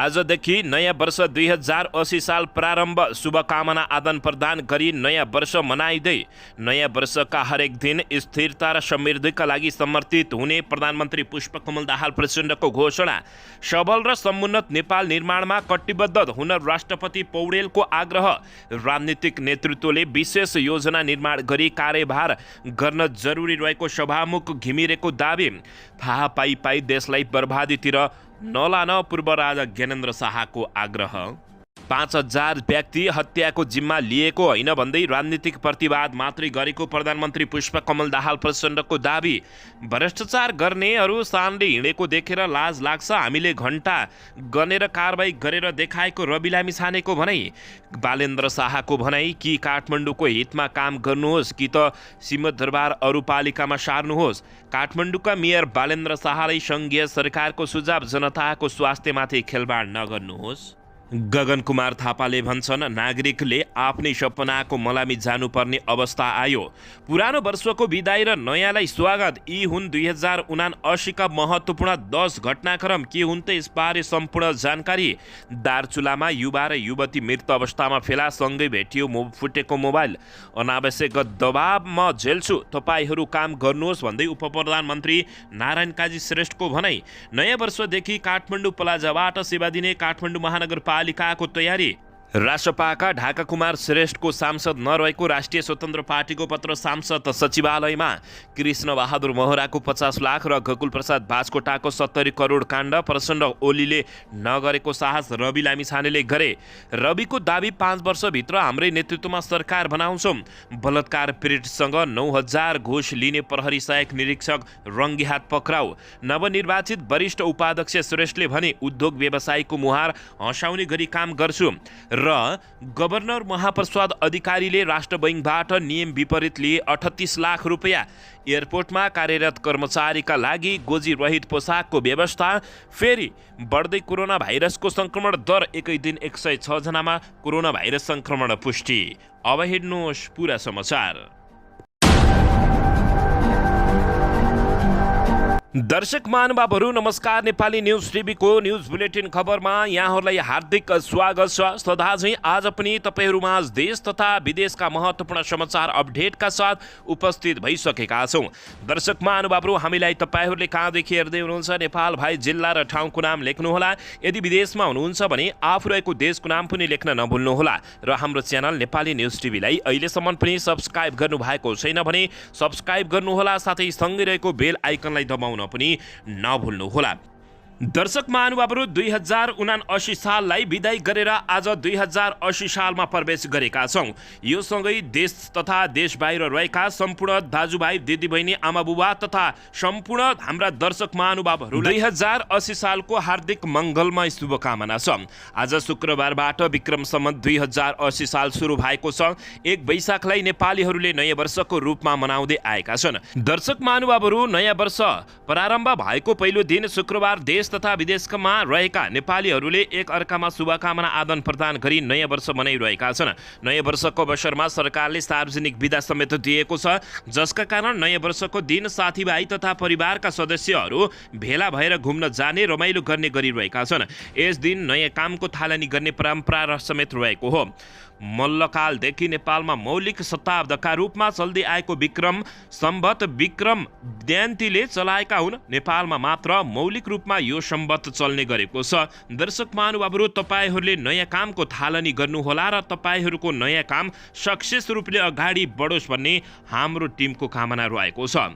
आजदेखि नयाँ वर्ष 2080 साल प्रारम्भ। शुभकामना आदान प्रदान गरी नयाँ वर्ष मनाइँदै नयाँ वर्षका हरेक दिन स्थिरता र समृद्धिका लागि समर्पित हुने प्रधानमन्त्री पुष्पकमल दाहाल प्रचण्डको घोषणा। सबल र समुन्नत नेपाल निर्माणमा कटिबद्ध हुन राष्ट्रपति पौडेलको आग्रह। राजनीतिक नेतृत्वले विशेष योजना निर्माण गरी कार्यभार गर्न जरुरी रहेको सभामुख घिमिरेको दाबी। थाहा पाई देशलाई बर्बादीतिर नलान पूर्व राजा ज्ञानेन्द्र शाहको आग्रह। 5000 व्यक्ति हत्याको जिम्मा लिएको होइन भन्दै राजनीतिक प्रतिवाद मात्रै गरेको प्रधानमन्त्री पुष्पकमल दाहाल प्रचण्डको दाबी। भ्रष्टाचार गर्नेहरू सानले हिँडेको देखेर लाज लाग्छ, हामीले घण्टा गनेर कारबाही गरेर देखाएको रवि लामिछानेको भनाई। बालेन्द्र शाहको भनाई कि काठमाडौँको हितमा काम गर्नुहोस् कि त सिंहदरबार अरू पालिकामा सार्नुहोस्। काठमाडौँका मेयर बालेन्द्र शाहलाई सङ्घीय सरकारको सुझाव, जनताको स्वास्थ्यमाथि खेलबाड नगर्नुहोस्। गगन कुमार थापाले भन्छन्, नागरिकले आफ्नै सपनाको मलामी जानुपर्ने अवस्था आयो। पुरानो वर्षको बिदाई र नयाँलाई स्वागत। यी हुन् 2079 का महत्त्वपूर्ण 10 घटनाक्रम। के हुन् त यसबारे सम्पूर्ण जानकारी। दार्चुलामा युवा र युवती मृत अवस्थामा फेला, सँगै भेटियो फुटेको मोबाइल। अनावश्यक दबाव म झेल्छु, तपाईँहरू काम गर्नुहोस् भन्दै उपप्रधानमन्त्री नारायण काजी श्रेष्ठको भनाई। नयाँ वर्षदेखि काठमाडौँ प्लाजाबाट सेवा दिने काठमाडौँ महानगरपालिकाको तयारी। रासपाका ढाका कुमार श्रेष्ठको सांसद नरहेको राष्ट्रिय स्वतन्त्र पार्टीको पत्र। सांसद सचिवालयमा कृष्ण बहादुर महराको 50 लाख र गकुल प्रसाद बाजकोटाको 70 करोड काण्ड। प्रचण्ड ओलीले नगरेको साहस रवि लामिछानेले गरे। रविको दाबी, 5 वर्षभित्र हाम्रै नेतृत्वमा सरकार बनाउँछौँ। बलात्कार पीडितसँग 9000 घुस लिने प्रहरी सहायक निरीक्षक रङ्गीहात पक्राउ। नवनिर्वाचित वरिष्ठ उपाध्यक्ष श्रेष्ठले भने, उद्योग व्यवसायको मुहार हँसाउने गरी काम गर्छु। र गभर्नर महाप्रसाद अधिकारीले राष्ट्र बैङ्कबाट नियम विपरीत लिए 38 लाख रुपियाँ। एयरपोर्टमा कार्यरत कर्मचारीका लागि गोजी रहित पोसाकको व्यवस्था। फेरि बढ्दै कोरोना भाइरसको संक्रमण दर। एकै दिन 106 जनामा कोरोना भाइरस संक्रमण पुष्टि। अब हेर्नुहोस् पुरा समाचार। दर्शक महानुभावहरू नमस्कार। नेपाली न्युज टिभीको न्युज बुलेटिन खबरमा यहाँहरूलाई हार्दिक स्वागत छ। सदा झैं आज पनि तपाईहरूमाझ देश तथा विदेशका महत्त्वपूर्ण समाचार अपडेटका साथ उपस्थित भइसकेका छौं। दर्शक महानुभावहरू, हामीलाई तपाईहरूले कहाँदेखि हेर्दै हुनुहुन्छ नेपाल भाइ जिल्ला र ठाउँको नाम लेख्नुहोला। यदि विदेशमा हुनुहुन्छ भने आफू रहेको देशको नाम पनि लेख्न नभुल्नुहोला। र हाम्रो च्यानल नेपाली न्युज टिभीलाई अहिलेसम्म पनि सब्स्क्राइब गर्नुभएको छैन भने सब्स्क्राइब गर्नुहोला, साथै सँगै रहेको बेल आइकनलाई दबाउन पनि नभुल्नुहोला। दर्शक महानुभावहरू, 2079 साललाई विदाई गरेर आज 2080 सालमा प्रवेश गरेका छौँ। यो सँगै देश तथा देश बाहिर रहेका सम्पूर्ण दाजुभाइ दिदीबहिनी आमाबुबा तथा सम्पूर्ण हाम्रा दर्शक महानुभावहरू 2080 सालको हार्दिक मङ्गलमय शुभकामना छ। आज शुक्रबारबाट विक्रम सम्वत 2080 साल सुरु भएको छ। 1 वैशाखलाई नेपालीहरूले नयाँ वर्षको रूपमा मनाउँदै आएका छन्। दर्शक महानुभावहरू, नयाँ वर्ष प्रारम्भ भएको पहिलो दिन शुक्रबार देश तथा विदेशमा रहेका नेपालीहरूले एक अर्कामा शुभकामना आदान प्रदान गरी नयाँ वर्ष मनाइरहेका छन्। नयाँ वर्षको अवसरमा सरकारले सार्वजनिक बिदा समेत दिएको छ, जसका कारण नयाँ वर्षको दिन साथीभाइ तथा परिवारका सदस्यहरू भेला भएर घुम्न जाने, रमाइलो गर्ने गरिरहेका छन्। यस दिन नयाँ कामको थालनी गर्ने परम्परा समेत रहेको हो। मल्लकालदेखि नेपालमा मौलिक शताब्दका रूपमा चल्दै आएको विक्रम सम्वत विक्रम द्यान्तीले चलाएका हुन्। नेपालमा मात्र मौलिक रूपमा यो सम्वत चल्ने गरेको छ। दर्शक महानुभावहरू, तपाईहरूले नयाँ कामको थालनी गर्नुहोला र तपाईहरूको नयाँ काम सक्सेस रूपले अगाडि बढोस् भन्ने हाम्रो टिमको कामना रहेको छ।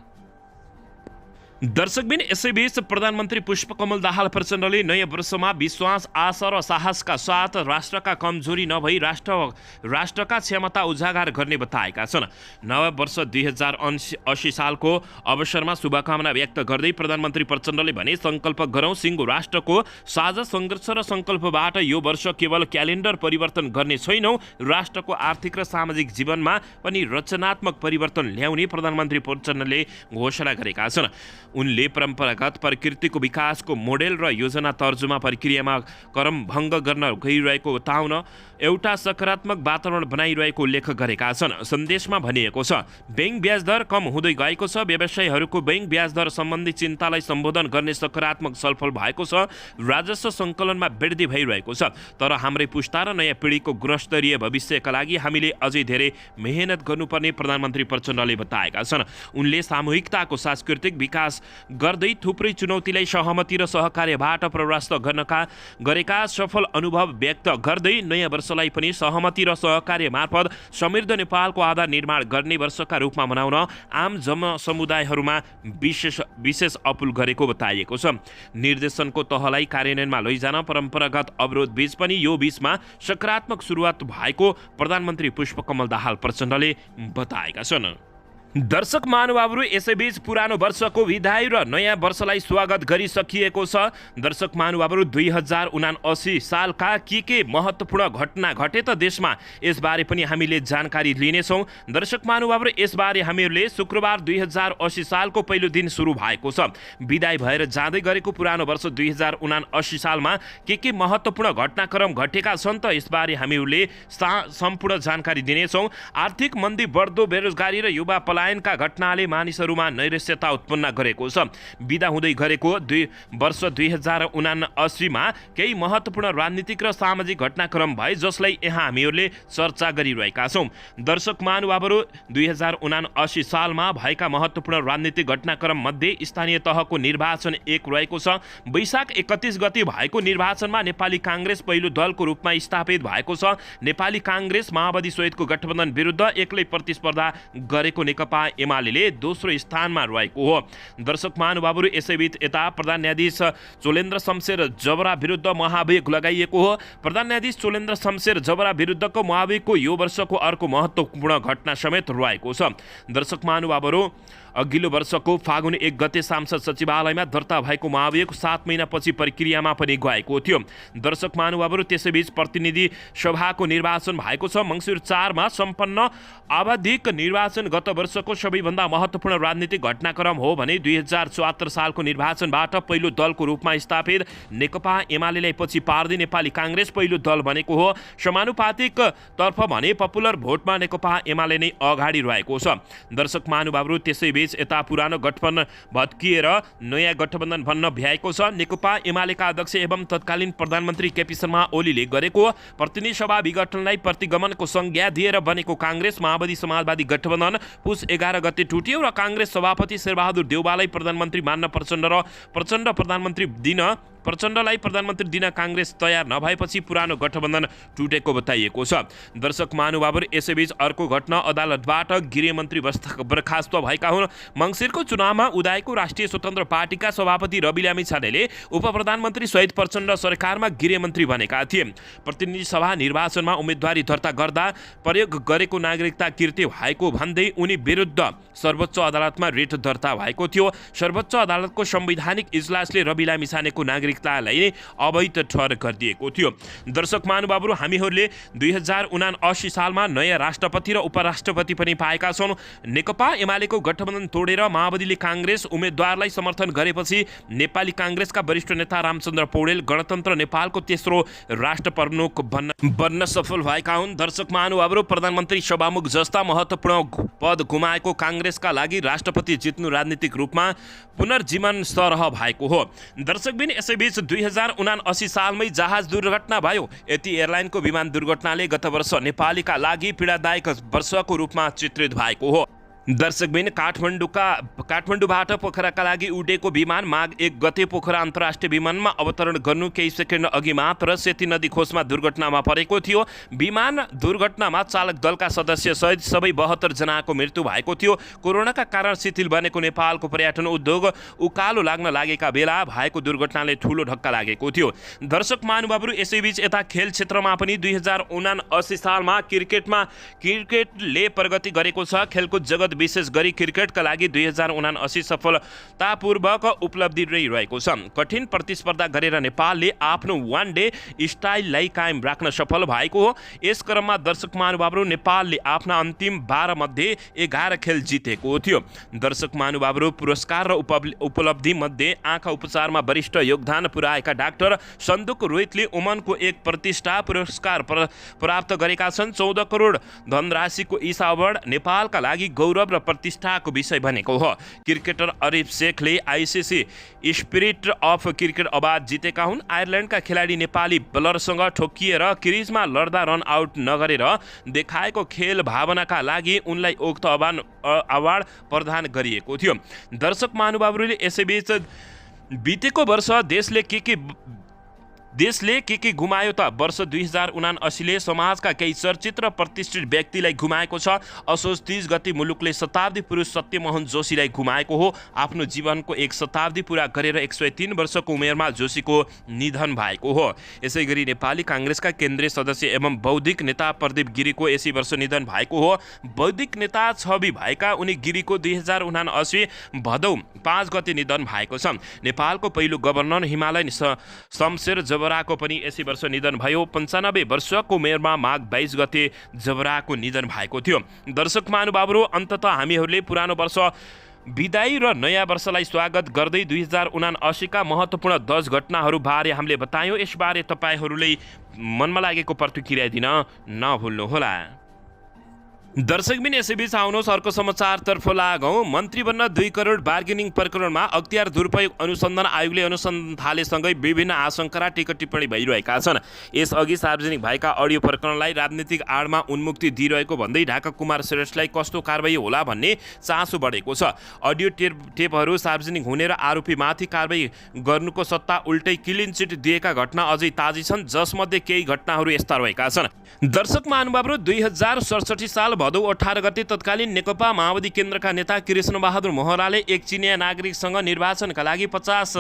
दर्शकबिन, यसैबीच प्रधानमन्त्री पुष्पकमल दाहाल प्रचण्डले नयाँ वर्षमा विश्वास, आशा र साहसका साथ राष्ट्रका कमजोरी नभई राष्ट्रका क्षमता उजागर गर्ने बताएका छन्। नव वर्ष 2080 सालको अवसरमा शुभकामना व्यक्त गर्दै प्रधानमन्त्री प्रचण्डले भने, सङ्कल्प गरौँ सिङ्गो राष्ट्रको साझा सङ्घर्ष र सङ्कल्पबाट यो वर्ष केवल क्यालेन्डर परिवर्तन गर्ने छैनौँ, राष्ट्रको आर्थिक र सामाजिक जीवनमा पनि रचनात्मक परिवर्तन ल्याउने प्रधानमन्त्री प्रचण्डले घोषणा गरेका छन्। उनले परम्परागत प्रकृतिको विकासको मोडेल र योजना तर्जुमा प्रक्रियामा क्रमभङ्ग गर्न गइरहेको बताउन एउटा सकारात्मक वातावरण बनाइरहेको उल्लेख गरेका छन्। सन्देशमा भनिएको छ, बैंक ब्याज दर कम हुँदै गएको छ। व्यवसायीहरूको बैंक ब्याज दर सम्बन्धी चिन्तालाई सम्बोधन गर्ने सकारात्मक छलफल भएको छ। राजस्व सङ्कलनमा वृद्धि भइरहेको छ, तर हाम्रै पुस्ता र नयाँ पिँढीको गुणस्तरीय भविष्यका लागि हामीले अझै धेरै मेहनत गर्नुपर्ने प्रधानमन्त्री प्रचण्डले बताएका छन्। उनले सामूहिकताको सांस्कृतिक विकास गर्दै थुप्रै चुनौतीलाई सहमति र सहकार्यबाट परास्त गरेका सफल अनुभव व्यक्त गर्दै नयाँ वर्षलाई पनि सहमति र सहकार्य मार्फत समृद्ध नेपालको आधार निर्माण गर्ने वर्षका रूपमा मनाउन आम जनसमुदायहरूमा विशेष अपील गरेको बताइएको छ। निर्देशनको तहलाई कार्यान्वयनमा लैजान परम्परागत अवरोध बीच पनि यो बीचमा सकारात्मक सुरुवात भएको प्रधानमन्त्री पुष्पकमल दाहाल प्रचण्डले बताएका छन्। दर्शक महानुभावहरू, यसैबीच पुरानो वर्षको विदाई र नयाँ वर्षलाई स्वागत गरिसकिएको छ। दर्शक महानुभावहरू, 2079 सालका के महत्त्वपूर्ण घटना घटे त देशमा, यसबारे पनि हामीले जानकारी लिनेछौँ। दर्शक महानुभावहरू, यसबारे हामीहरूले शुक्रबार 2080 सालको पहिलो दिन सुरु भएको छ। विदाई भएर जाँदै गरेको पुरानो वर्ष 2079 सालमा के महत्त्वपूर्ण घटनाक्रम घटेका छन् त यसबारे हामीहरूले सम्पूर्ण जानकारी दिनेछौँ। आर्थिक मन्दी, बढ्दो बेरोजगारी र युवा का घटनाले मानिसहरूमा नैराश्यता उत्पन्न गरेको छ। बिदा हुँदै गरेको वर्ष 2079 मा केही महत्त्वपूर्ण राजनीतिक र सामाजिक घटनाक्रम भए, जसलाई यहाँ हामीहरूले चर्चा गरिरहेका छौँ। दर्शक महानुभावहरू, 2079 सालमा भएका महत्त्वपूर्ण राजनीतिक घटनाक्रम मध्ये स्थानीय तहको निर्वाचन एक रहेको छ। वैशाख 31 गते भएको निर्वाचनमा नेपाली काङ्ग्रेस पहिलो दलको रूपमा स्थापित भएको छ। नेपाली काङ्ग्रेस माओवादी सहितको गठबन्धन विरुद्ध एक्लै प्रतिस्पर्धा गरेको नेकपा एमाले दोस्रो स्थानमा रहेको हो। दर्शक महानुभावहरू, यसैबीच यता प्रधान न्यायाधीश चोलेन्द्र शमशेर जबरा विरुद्ध महाभियोग लगाइएको हो। प्रधान न्यायाधीश चोलेन्द्र शमशेर जबरा विरुद्धको महाभियोगको यो वर्षको अर्को महत्त्वपूर्ण घटना समेत रहेको छ। दर्शक महानुभावहरू, अघिल्लो वर्षको फागुन 1 गते सांसद सचिवालयमा दर्ता भएको महाभियोग 7 महिनापछि प्रक्रियामा पनि गएको थियो। दर्शक महानुभावहरू, त्यसैबीच प्रतिनिधि सभाको निर्वाचन भएको छ। मङ्सिर 4 मा सम्पन्न आवधिक निर्वाचन गत वर्षको सबैभन्दा महत्त्वपूर्ण राजनीतिक घटनाक्रम हो भने 2074 सालको निर्वाचनबाट पहिलो दलको रूपमा स्थापित नेकपा एमालेलाई पछि पार्दै नेपाली काङ्ग्रेस पहिलो दल बनेको हो। समानुपातिक तर्फ भने पपुलर भोटमा नेकपा एमाले नै अगाडि रहेको छ। दर्शक महानुभावहरू, त्यसैबीच यता पुरानो गठबन्धन भत्किएर नयाँ गठबन्धन बन्न भ्याएको छ। नेकपा एमालेका अध्यक्ष एवं तत्कालीन प्रधानमन्त्री केपी शर्मा ओलीले गरेको प्रतिनिधि सभा विघटनलाई प्रतिगमनको संज्ञा दिएर बनेको काङ्ग्रेस माओवादी समाजवादी गठबन्धन पुस 11 गते टुट्यो र काङ्ग्रेस सभापति शेरबहादुर देउवालाई प्रधानमन्त्री मान्न प्रचण्डलाई प्रधानमन्त्री दिन काङ्ग्रेस तयार नभएपछि पुरानो गठबन्धन टुटेको बताइएको छ। दर्शक महानुभावहरू, यसैबीच अर्को घटना, अदालतबाट गृहमन्त्री बर्खास्त भएका हुन्। मङ्सिरको चुनावमा उदाएको राष्ट्रिय स्वतन्त्र पार्टीका सभापति रवि लामिछानेले उपप्रधानमन्त्री सहित प्रचण्ड सरकारमा गृहमन्त्री बनेका थिए। प्रतिनिधि सभा निर्वाचनमा उम्मेदवारी दर्ता गर्दा प्रयोग गरेको नागरिकता किर्ती भएको भन्दै उनी विरुद्ध सर्वोच्च अदालतमा रिट दर्ता भएको थियो। सर्वोच्च अदालतको संवैधानिक इजलासले रवि लामिछानेको नागरिकतालाई अवैध ठहर गरिदिएको थियो। दर्शक महानुभावहरू, हामीहरूले 2079 सालमा नयाँ राष्ट्रपति र उपराष्ट्रपति पनि पाएका छौँ। नेकपा एमालेको गठबन्धन तोडेर माओवादीले काङ्ग्रेस उम्मेदवारलाई समर्थन गरेपछि नेपाली काङ्ग्रेसका वरिष्ठ नेता रामचन्द्र पौडेल गणतन्त्र नेपालको तेस्रो राष्ट्र प्रमुख बन्न सफल भएका हुन्। दर्शक महानुभावहरू, प्रधानमन्त्री सभामुख जस्ता महत्त्वपूर्ण पद गुमाएको काङ्ग्रेसका लागि राष्ट्रपति जित्नु राजनीतिक रूपमा पुनर्जीवन सरह भएको हो। दर्शकबिन, यसैबीच 2079 सालमै जहाज दुर्घटना भयो। यति एयरलाइनको विमान दुर्घटनाले गत वर्ष नेपालीका लागि पीडादायक वर्षको रूपमा चित्रित भएको हो। दर्शकबिन, काठमाडौँबाट पोखराका लागि उडेको विमान माघ 1 गते पोखरा अन्तर्राष्ट्रिय विमानमा अवतरण गर्नु केही सेकेन्ड अघि मात्र सेती नदी खोजमा दुर्घटनामा परेको थियो। विमान दुर्घटनामा चालक दलका सदस्य सहित सबै 72 जनाको मृत्यु भएको थियो। कोरोनाका कारण शिथिल बनेको नेपालको पर्यटन उद्योग उकालो लाग्न लागेका बेला भएको दुर्घटनाले ठूलो धक्का लागेको थियो। दर्शक महानुभावहरू, यसैबीच यता खेल क्षेत्रमा पनि 2079 सालमा क्रिकेटले प्रगति गरेको छ। खेलकुद जगत विशेष गरी क्रिकेटका लागि 2079 सफलतापूर्वक उपलब्धि नै रहेको छ। कठिन प्रतिस्पर्धा गरेर नेपालले आफ्नो वान डे स्टाइललाई कायम राख्न सफल भएको हो। यस क्रममा दर्शक महानुभावहरू नेपालले आफ्ना अन्तिम 12 मध्ये 11 खेल जितेको थियो। दर्शक महानुभावहरू पुरस्कार र उपलब्धि मध्ये आँखा उपचारमा वरिष्ठ योगदान पुर्याएका डाक्टर सन्दुक रोहितले ओमनको एक प्रतिष्ठा पुरस्कार प्राप्त गरेका छन्। 14 करोड धनराशिको ईसा अवार्ड नेपालका लागि गौरव र प्रतिष्ठाको विषय बनेको हो। क्रिकेटर अरिफ शेखले ICC spirit of cricket award जितेका हुन्। आयरल्यान्डका खेलाडी नेपाली बलरसँग ठोकिएर क्रिजमा लड्दा रन आउट नगरेर देखाएको खेल भावनाका लागि उनलाई उक्त अवार्ड प्रदान गरिएको थियो। दर्शक महानुभावहरूले यसैबीच बितेको वर्ष देशले के गुमायो त? वर्ष 2079ले समाजका केही चर्चित र प्रतिष्ठित व्यक्तिलाई गुमाएको छ। असोज 30 गते मुलुकले शताब्दी पुरुष सत्यमोहन जोशीलाई गुमाएको हो। आफ्नो जीवनको एक शताब्दी पूरा गरेर 103 वर्षको उमेरमा जोशीको निधन भएको हो। यसैगरी नेपाली काङ्ग्रेसका केन्द्रीय सदस्य एवं बौद्धिक नेता प्रदीप गिरीको यसै वर्ष निधन भएको हो। बौद्धिक नेता छवि भएका उनी गिरीको 2079 भदौ 5 गते निधन भएको छ। नेपालको पहिलो गभर्नर हिमालयन शमशेर जबराको पनि यसै वर्ष निधन भयो। 95 वर्षको उमेरमा माघ 22 गते जबराको निधन भएको थियो। दर्शक महानुभावहरू, अन्ततः हामीहरूले पुरानो वर्ष बिदाई र नयाँ वर्षलाई स्वागत गर्दै 2079 का महत्त्वपूर्ण 10 घटनाहरूबारे हामीले बतायौँ। यसबारे तपाईँहरूले मनमा लागेको प्रतिक्रिया दिन नभुल्नुहोला। दर्शकबिन यसैबीच आउनुहोस् अर्को समाचारतर्फ लागौँ। मन्त्री बन्न 2 करोड बार्गेनिङ प्रकरणमा अख्तियार दुरुपयोग अनुसन्धान आयोगले अनुसन्धान थालेसँगै विभिन्न आशंका र टिका टिप्पणी भइरहेका छन्। यसअघि सार्वजनिक भएका अडियो प्रकरणलाई राजनीतिक आडमा उन्मुक्ति दिइरहेको भन्दै ढाका कुमार श्रेष्ठलाई कस्तो कारबाही होला भन्ने चासो बढेको छ। अडियो टेपहरू सार्वजनिक हुने र आरोपीमाथि कारबाही गर्नुको सट्टा उल्टै क्लिन चिट दिएका घटना अझै ताजी छन्, जसमध्ये केही घटनाहरू यस्ता रहेका छन्। दर्शक महानुभावहरू, 2067 साल भदौ 18 गते तत्कालीन नेकपा माओवादी केन्द्रका नेता कृष्णबहादुर महराले एक चिनिया नागरिकसँग निर्वाचनका लागि 50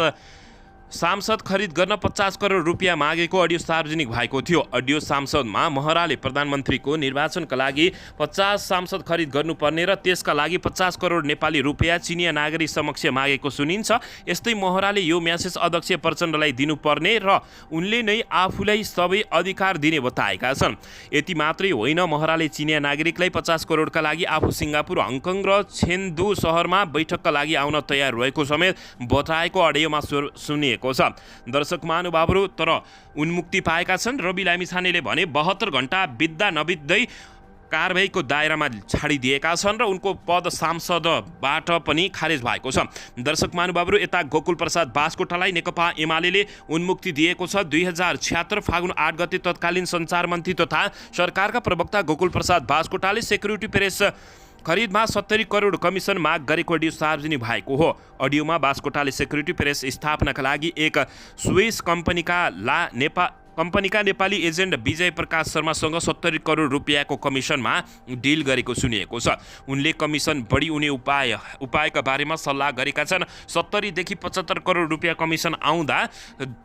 सांसद खरिद गर्न 50 करोड रुपियाँ मागेको अडियो सार्वजनिक भएको थियो। अडियो सांसदमा महराले प्रधानमन्त्रीको निर्वाचनका लागि 50 सांसद खरिद गर्नुपर्ने र त्यसका लागि 50 करोड नेपाली रुपियाँ चिनिया नागरिक समक्ष मागेको सुनिन्छ। यस्तै महराले यो म्यासेज अध्यक्ष प्रचण्डलाई दिनुपर्ने र उनले नै आफूलाई सबै अधिकार दिने बताएका छन्। यति मात्रै होइन, महराले चिनिया नागरिकलाई 50 करोडका लागि आफू सिङ्गापुर, हङकङ र चेन्दु सहरमा बैठकका लागि आउन तयार रहेको समेत बताएको अडियोमा सुनिएको छ। दर्शक महानुभावहरू, तर उन्मुक्ति पाएका छन्। रवि लामिछानेले भने 72 घण्टा बित्दा नबित्दै कारबाहीको दायरामा छाडिदिएका छन् र उनको पद सांसदबाट पनि खारेज भएको छ। दर्शक महानुभावहरू, यता गोकुल प्रसाद बासकोटालाई नेकपा एमाले उन्मुक्ति दिएको छ। 2076 फागुन 8 गते तत्कालीन सञ्चार मन्त्री तथा सरकारका प्रवक्ता गोकुल प्रसाद बासकोटाले सेक्युरिटी प्रेस खरिदमा 70 करोड कमिसन माग गरेको अडियो सार्वजनिक भएको हो। अडियोमा बासकोटाले सेक्युरिटी प्रेस स्थापनाका लागि एक स्विस कम्पनीका नेपाली एजेन्ट विजय प्रकाश शर्मासँग 70 करोड रुपियाँको कमिसनमा डिल गरेको सुनिएको छ। उनले कमिसन बढी हुने उपायका बारेमा सल्लाह गरेका छन्। 70 देखि 75 करोड रुपियाँ कमिसन आउँदा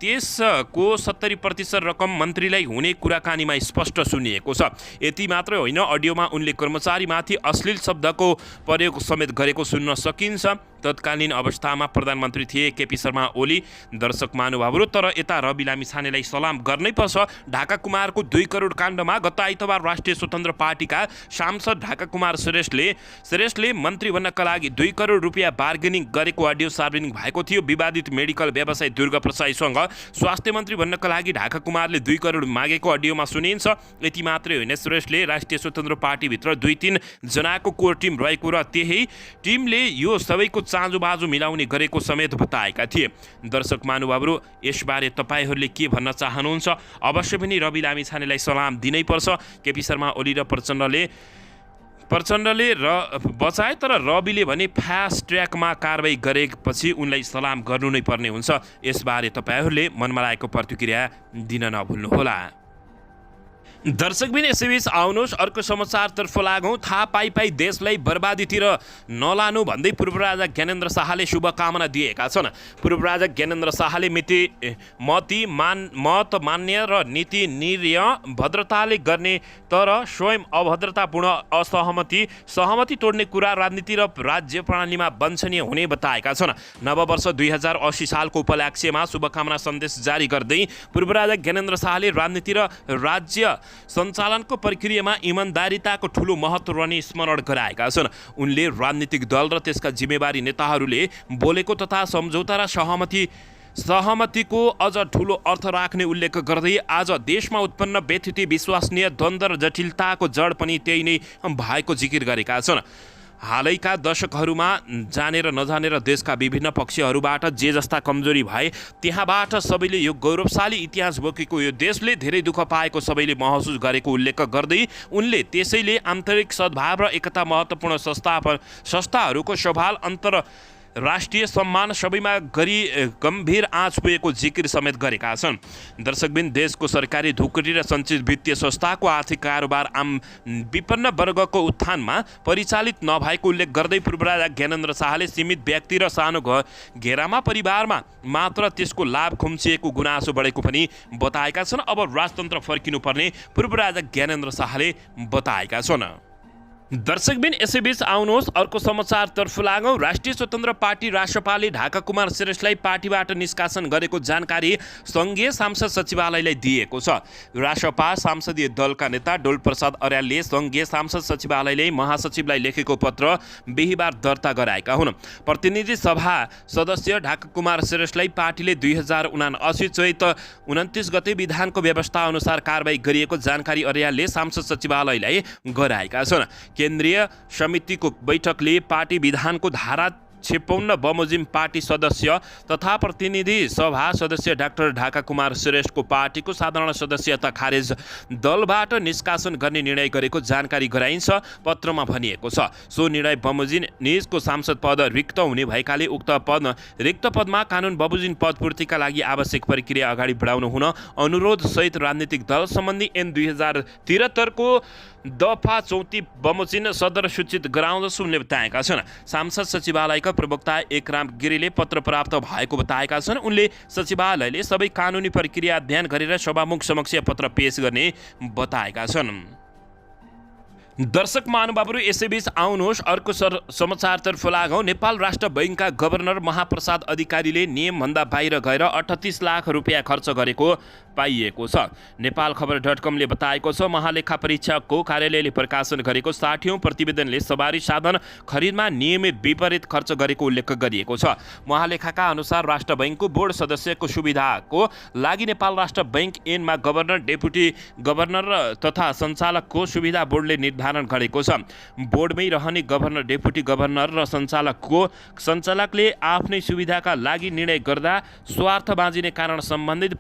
त्यसको 70% रकम मन्त्रीलाई हुने कुराकानीमा स्पष्ट सुनिएको छ। यति मात्रै होइन, अडियोमा उनले कर्मचारीमाथि अश्लील शब्दको प्रयोग समेत गरेको सुन्न सकिन्छ। तत्कालीन अवस्थामा प्रधानमन्त्री थिए केपी शर्मा ओली। दर्शक महानुभावहरू, तर यता रवि लामिछानेलाई सलाम गर्नै पर्छ। ढाका कुमारको 2 करोड काण्डमा गत आइतबार राष्ट्रिय स्वतन्त्र पार्टीका सांसद ढाका कुमार श्रेष्ठले मन्त्री बन्नका लागि 2 करोड रुपियाँ बार्गेनिङ गरेको अडियो सार्वजनिक भएको थियो। विवादित मेडिकल व्यवसायी दुर्गा प्रसाईसँग स्वास्थ्य मन्त्री बन्नका लागि ढाका कुमारले 2 करोड मागेको अडियोमा सुनिन्छ। यति मात्रै होइन, श्रेष्ठले राष्ट्रिय स्वतन्त्र पार्टीभित्र 2-3 जनाको कोर टिम रहेको र त्यही टिमले यो सबैको चाँजोबाजो मिलाउने गरेको समेत बताएका थिए। दर्शक महानुभावहरू, यसबारे तपाईँहरूले के भन्न चाहनुहुन्छ? अवश्य पनि रवि लामिछानेलाई सलाम दिनै पर्छ। केपी शर्मा ओली र प्रचण्डले बचाए, तर रविले भने फास्ट ट्र्याकमा कारबाही गरेपछि उनलाई सलाम गर्नु नै पर्ने हुन्छ। यसबारे तपाईँहरूले मनमा लागेको प्रतिक्रिया दिन नभुल्नुहोला। दर्शकबिन यसैबीच आउनुहोस् अर्को समाचारतर्फ लागौँ। थाहा पाई देशलाई बर्बादीतिर नलानु भन्दै पूर्व राजा ज्ञानेन्द्र शाहले शुभकामना दिएका छन्। पूर्व राजा ज्ञानेन्द्र शाहले मत मान्य र नीति निर्णय भद्रताले गर्ने तर स्वयं अभद्रतापूर्ण सहमति तोड्ने कुरा राजनीति र राज्य प्रणालीमा वाञ्छनीय हुने बताएका छन्। नववर्ष 2080 सालको उपलक्ष्यमा शुभकामना सन्देश जारी गर्दै पूर्व राजा ज्ञानेन्द्र शाहले राजनीति र राज्य सञ्चालनको प्रक्रियामा इमान्दारिताको ठूलो महत्त्व रहने स्मरण गराएका छन्। उनले राजनीतिक दल र त्यसका जिम्मेवारी नेताहरूले बोलेको तथा सम्झौता र सहमतिको अझ ठूलो अर्थ राख्ने उल्लेख गर्दै आज देशमा उत्पन्न व्यथिति विश्वसनीय द्वन्द्व र जटिलताको जड पनि त्यही नै भएको जिकिर गरेका छन्। हालैका दशकहरूमा जानेर नजानेर देशका विभिन्न पक्षहरूबाट जे जस्ता कमजोरी भए त्यहाँबाट सबैले यो गौरवशाली इतिहास बोकेको यो देशले धेरै दुःख पाएको सबैले महसुस गरेको उल्लेख गर्दै उनले त्यसैले आन्तरिक सद्भाव र एकता महत्त्वपूर्ण संस्थाहरूको सवाल राष्ट्रिय सम्मान सबैमा गरी गम्भीर आँच पुगेको जिकिर समेत गरेका छन्। दर्शकबिन देशको सरकारी ढुकुटी र सञ्चित वित्तीय संस्थाको आर्थिक कारोबार आम विपन्न वर्गको उत्थानमा परिचालित नभएको उल्लेख गर्दै पूर्व राजा ज्ञानेन्द्र शाहले सीमित व्यक्ति र सानो घेरामा परिवारमा मात्र त्यसको लाभ खुम्चिएको गुनासो बढेको पनि बताएका छन्। अब राजतन्त्र फर्किनुपर्ने पूर्व राजा ज्ञानेन्द्र शाहले बताएका छन्। दर्शकबिन यसैबीच आउनुहोस् अर्को समाचारतर्फ लागौँ। राष्ट्रिय स्वतन्त्र पार्टी राष्ट्रपाले ढाका कुमार श्रेष्ठलाई पार्टीबाट निष्कासन गरेको जानकारी सङ्घीय सांसद सचिवालयलाई दिएको छ। राष्ट्रपा संसदीय दलका नेता डोल प्रसाद अर्यालले सङ्घीय सांसद सचिवालयले महासचिवलाई लेखेको पत्र बिहिबार दर्ता गराएका हुन्। प्रतिनिधि सभा सदस्य ढाका कुमार श्रेष्ठलाई पार्टीले 2079 चैत 29 गते विधानको व्यवस्था अनुसार कारबाही गरिएको जानकारी अर्यालले सांसद सचिवालयलाई गराएका छन्। केन्द्रीय समितिको बैठकले पार्टी विधानको धारा 56 बमोजिम पार्टी सदस्य तथा प्रतिनिधि सभा सदस्य डाक्टर ढाका कुमार श्रेष्ठको पार्टीको साधारण सदस्यता खारेज दलबाट निष्कासन गर्ने निर्णय गरेको जानकारी गराइन्छ। पत्रमा भनिएको छ सो निर्णय बमोजिम निजको सांसद पद रिक्त हुने भएकाले उक्त रिक्त पदमा कानुन बमोजिम पदपूर्तिका लागि आवश्यक प्रक्रिया अगाडि बढाउनु हुन अनुरोध सहित राजनीतिक दल सम्बन्धी ऐन 2073 को दफा 34 बमोजिम सदर सूचित गराउँदछ उनले बताएका छन्। सांसद सचिवालयका प्रवक्ता एकराम गिरीले पत्र प्राप्त भएको बताएका छन्। उनले सचिवालयले सबै कानुनी प्रक्रिया अध्ययन गरेर सभामुख समक्ष पत्र पेश गर्ने बताएका छन्। दर्शक महानुभावहरू यसैबीच आउनुहोस् अर्को समाचारतर्फ लागौँ। नेपाल राष्ट्र बैङ्कका गभर्नर महाप्रसाद अधिकारीले नियमभन्दा बाहिर गएर 38 लाख रुपियाँ खर्च गरेको पाइएको छ। नेपाल खबर .comले बताएको छ महालेखा परीक्षकको कार्यालयले प्रकाशन गरेको 60औं प्रतिवेदनले सवारी साधन खरिदमा नियमित विपरीत खर्च गरेको उल्लेख गरिएको छ। महालेखाका अनुसार राष्ट्र बैङ्कको बोर्ड सदस्यको सुविधाको लागि नेपाल राष्ट्र बैङ्क ऐनमा गभर्नर डेपुटी गभर्नर तथा सञ्चालकको सुविधा बोर्डले निर्धारण गरेको छ। बोर्डमै रहने गभर्नर डेपुटी गभर्नर र सञ्चालकले आफ्नै सुविधाका लागि निर्णय गर्दा स्वार्थ बाँचिने कारण सम्बन्धित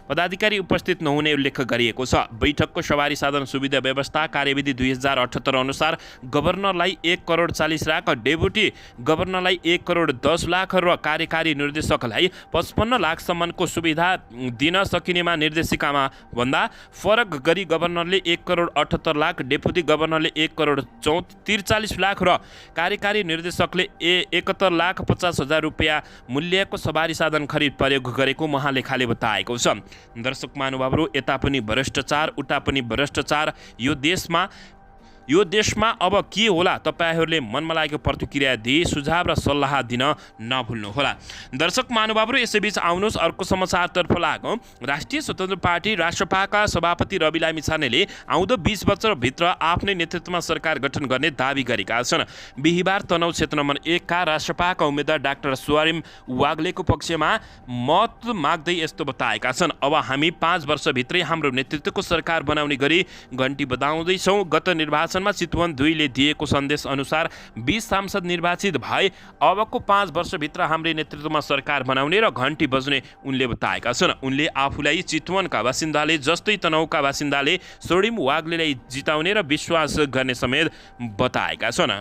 पदाधिकारी उपस्थित नहुने उल्लेख गरिएको छ। बैठकको सवारी साधन सुविधा व्यवस्था कार्यविधि 2078 अनुसार गभर्नरलाई 1 करोड 40 लाख, डेपुटी गभर्नरलाई 1 करोड 10 लाख र कार्यकारी निर्देशकलाई 55 लाखसम्मको सुविधा दिन सकिनेमा निर्देशिकामा भन्दा फरक गरी गभर्नरले 1 करोड 78 लाख, डेपुटी गभर्नरले 1 करोड 43 लाख र कार्यकारी निर्देशकले 71 लाख 50 हजार रुपियाँ मूल्यको सवारी साधन खरिद प्रयोग गरेको महालेखाले बताएको छ। दर्शक महानुभावहरू यता पनि भ्रष्टाचार उता पनि भ्रष्टाचार यो देशमा अब के होला तपाईहरूले मनमा लागेको प्रतिक्रिया दिई सुझाव र सल्लाह दिन नभुल्नुहोला। दर्शक महानुभावहरू यसैबीच आउनुहोस् अर्को समाचारतर्फ लागौँ। राष्ट्रिय स्वतन्त्र पार्टी राष्ट्रपाका सभापति रवि लामिछानेले आउँदो 20 वर्षभित्र आफ्नै नेतृत्वमा सरकार गठन गर्ने दावी गरेका छन्। बिहिबार तनहुँ क्षेत्र नम्बर 1 का राष्ट्रपाका उम्मेद्वार डाक्टर स्वारिम वाग्लेको पक्षमा मत माग्दै यस्तो बताएका छन्। अब हामी 5 वर्षभित्रै हाम्रो नेतृत्वको सरकार बनाउने गरी घण्टी बजाउँदैछौँ। गत निर्वाचन चितवन 2 ले दिएको सन्देश अनुसार 20 सांसद निर्वाचित भए अबको 5 वर्षभित्र हाम्रै नेतृत्वमा सरकार बनाउने र घण्टी बज्ने उनले बताएका छन्। उनले आफूलाई चितवनका बासिन्दाले जस्तै तनहुँका बासिन्दाले सोडिम वाग्लेलाई जिताउने र विश्वास गर्ने समेत बताएका छन्।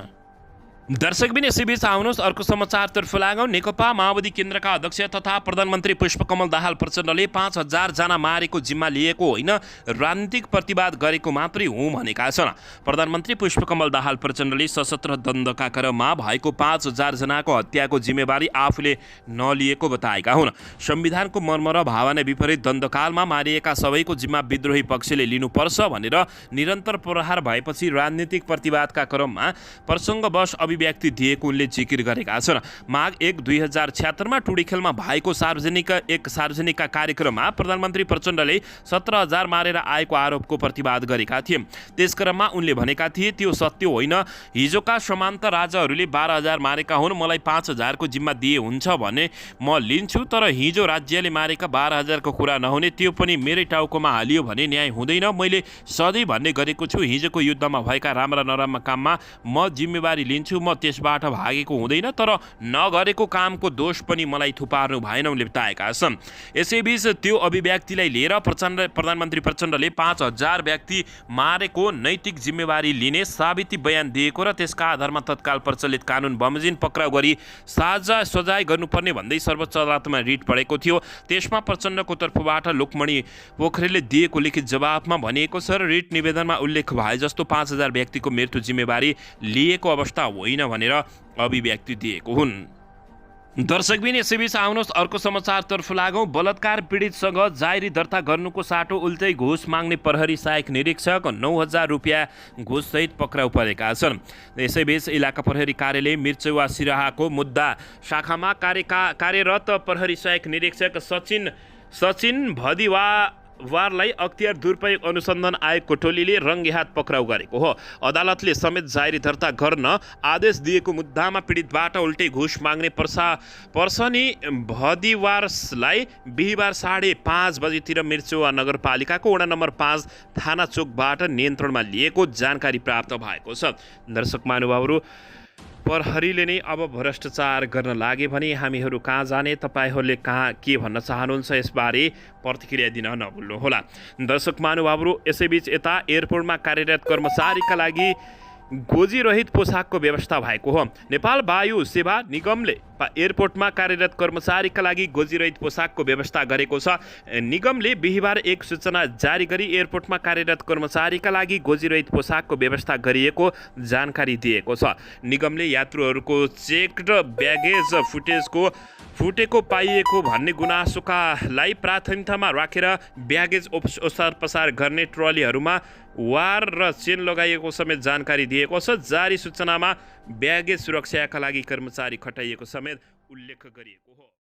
दर्शकबिन यसैबीच आउनुहोस् अर्को समाचारतर्फ लागौँ। नेकपा माओवादी केन्द्रका अध्यक्ष तथा प्रधानमन्त्री पुष्पकमल दाहाल प्रचण्डले 5,000 जना मारेको जिम्मा लिएको होइन, राजनीतिक प्रतिवाद गरेको मात्रै हुँ भनेका छन्। प्रधानमन्त्री पुष्पकमल दाहाल प्रचण्डले सशस्त्र द्वन्द्वका क्रममा भएको 5,000 जनाको हत्याको जिम्मेवारी आफूले नलिएको बताएका हुन्। संविधानको मर्म र भावना विपरीत द्वन्द्वकालमा मारिएका सबैको जिम्मा विद्रोही पक्षले लिनुपर्छ भनेर निरन्तर प्रहार भएपछि राजनीतिक प्रतिवादका क्रममा प्रसङ्गवश अभिव्यक्ति दिएको उनले जिकिर गरेका छन्। माघ 1, 2076 टुडीखेलमा भएको सार्वजनिक कार्यक्रममा प्रधानमन्त्री प्रचण्डले 17,000 मारेर आएको आरोपको प्रतिवाद गरेका थिए। त्यसक्रममा उनले भनेका थिए, त्यो सत्य होइन। हिजोका समान्त राजाहरूले 12,000 मारेका हुन्, मलाई 5,000 को जिम्मा दिए हुन्छ भने म लिन्छु, तर हिजो राज्यले मारेका 12,000 को कुरा नहुने, त्यो पनि मेरै टाउकोमा हालियो भने न्याय हुँदैन। मैले सधैँ भन्ने गरेको छु, हिजोको युद्धमा भएका राम्रा नराम्रा काममा म जिम्मेवारी लिन्छु, म त्यसबाट भागेको हुँदैन, तर नगरेको कामको दोष पनि मलाई थुपार्नु भएन उनले बताएका छन्। यसैबीच त्यो अभिव्यक्तिलाई लिएर प्रधानमन्त्री प्रचण्डले 5,000 व्यक्ति मारेको नैतिक जिम्मेवारी लिने साबिती बयान दिएको र त्यसका आधारमा तत्काल प्रचलित कानुन बमोजिम पक्राउ गरी साझा सजाय गर्नुपर्ने भन्दै सर्वोच्च अदालतमा रिट परेको थियो। त्यसमा प्रचण्डको तर्फबाट लोकमणि पोखरेलले दिएको लिखित जवाफमा भनिएको छ, रिट निवेदनमा उल्लेख भए जस्तो 5,000 व्यक्तिको मृत्यु जिम्मेवारी लिएको अवस्था होइन भनेर अभिव्यक्ति दिएको हुन्। दर्शकबिन यसैबीच आउनुहोस् अर्को समाचारतर्फ लागौँ। बलात्कार पीडितसँग जायरी दर्ता गर्नुको साटो उल्टै घुस माग्ने प्रहरी सहायक निरीक्षक 9,000 रुपियाँ घुससहित पक्राउ परेका छन्। यसैबीच इलाका प्रहरी कार्यालय मिर्चौवा सिराहाको मुद्दा शाखामा कार्यरत प्रहरी सहायक निरीक्षक सचिन भदिवारलाई अख्तियार दुरुपयोग अनुसन्धान आयोगको टोलीले रङ्गे हात पक्राउ गरेको हो। अदालतले समेत जायरी दर्ता गर्न आदेश दिएको मुद्दामा पीडितबाट उल्टै घुस माग्ने पर्सनी भदिवारलाई बिहिबार 5:30 बजेतिर मिर्चौवा नगरपालिकाको वडा नम्बर 5 थाना चोकबाट नियन्त्रणमा लिएको जानकारी प्राप्त भएको छ। दर्शक महानुभावहरू, प्रहरीले नै अब भ्रष्टाचार गर्न लागे भने हामीहरू कहाँ जाने? तपाईँहरूले कहाँ के भन्न चाहनुहुन्छ यसबारे प्रतिक्रिया दिन नभुल्नुहोला। दर्शक महानुभावहरू, यसैबीच यता एयरपोर्टमा कार्यरत कर्मचारीका लागि गोजीरहित पोसाकको व्यवस्था भएको हो। नेपाल वायु सेवा निगमले एयरपोर्टमा कार्यरत कर्मचारीका लागि गोजीरहित पोसाकको व्यवस्था गरेको छ। निगमले बिहिबार एक सूचना जारी गरी एयरपोर्टमा कार्यरत कर्मचारीका लागि गोजीरहित पोसाकको व्यवस्था गरिएको जानकारी दिएको छ। निगमले यात्रुहरूको चेक्ड ब्यागेज फुटेको पाइएको भन्ने गुनासोकालाई प्राथमिकतामा राखेर ब्यागेज ओसार पसार गर्ने ट्रलीहरूमा वार र चेन लगाइएको समेत जानकारी दिएको छ। जारी सूचनामा ब्यागेज सुरक्षाका लागि कर्मचारी खटाइएको समेत उल्लेख गरिएको हो।